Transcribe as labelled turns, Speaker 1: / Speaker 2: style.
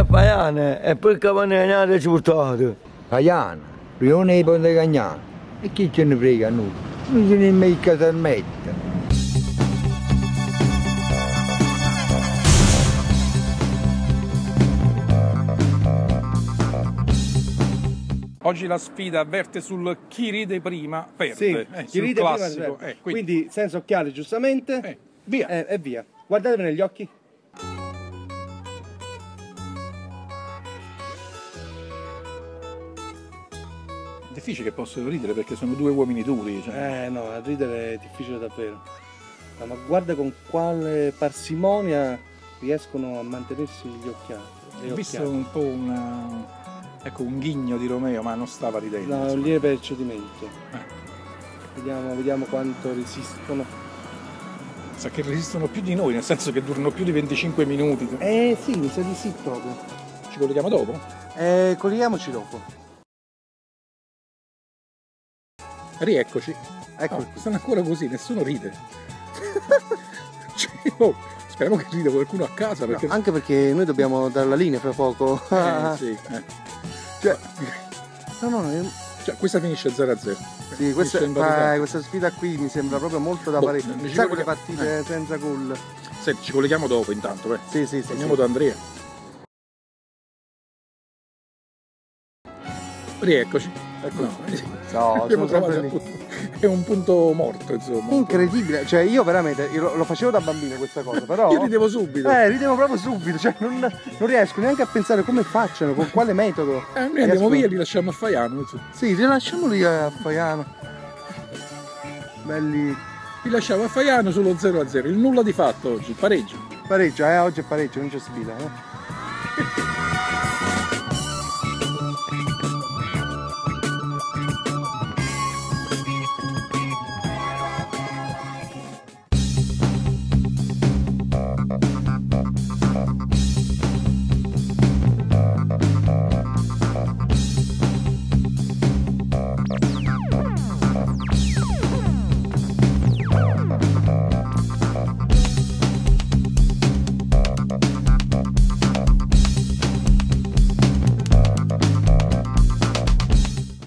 Speaker 1: è Faiana e poi Cavagnana ci portato.
Speaker 2: Faiana, rione di Ponte Cagnano. E chi ce ne frega a noi? Non ce ne mai casalmetta.
Speaker 3: Oggi la sfida verte sul chi ride prima perde.
Speaker 4: Sì, chi ride
Speaker 3: classico.
Speaker 4: prima quindi senza occhiali giustamente.
Speaker 3: Via.
Speaker 4: E via. Guardatevi negli occhi.
Speaker 3: Difficile che possano ridere perché sono due uomini duri. Cioè.
Speaker 4: No, a ridere è difficile davvero. Ma guarda con quale parsimonia riescono a mantenersi gli occhiali.
Speaker 3: Ho visto un po' un ghigno di Romeo, ma non stava ridendo.
Speaker 4: No, un lieve cedimento. Vediamo quanto resistono.
Speaker 3: Sa che resistono più di noi, nel senso che durano più di 25 minuti.
Speaker 4: Sì, mi sa di sì proprio.
Speaker 3: Ci colleghiamo dopo?
Speaker 4: Colleghiamoci dopo.
Speaker 3: Rieccoci.
Speaker 4: Ecco.
Speaker 3: Stanno ancora così, nessuno ride. Speriamo che rida qualcuno a casa. Perché...
Speaker 4: No, anche perché noi dobbiamo dare la linea fra poco.
Speaker 3: Sì.
Speaker 4: Cioè,
Speaker 3: Cioè, questa finisce 0-0.
Speaker 4: Sì, questa sfida qui mi sembra proprio molto da parecchio. Sai quelle partite senza gol?
Speaker 3: Senti, ci colleghiamo dopo intanto,
Speaker 4: Sì.
Speaker 3: Andiamo da Andrea. Rieccoci.
Speaker 4: Ecco.
Speaker 3: No, abbiamo trovato è un punto morto, insomma.
Speaker 4: Incredibile, cioè io veramente lo facevo da bambino questa cosa, però
Speaker 3: io ridevo subito.
Speaker 4: Ridevo proprio subito, cioè non riesco neanche a pensare come facciano, con quale metodo.
Speaker 3: Noi andiamo via e li lasciamo a Faiano.
Speaker 4: Sì, rilasciamoli a Faiano. Belli.
Speaker 3: Li lasciamo a Faiano solo 0-0, il nulla di fatto oggi, pareggio.
Speaker 4: Pareggio, oggi è pareggio, non c'è sfida,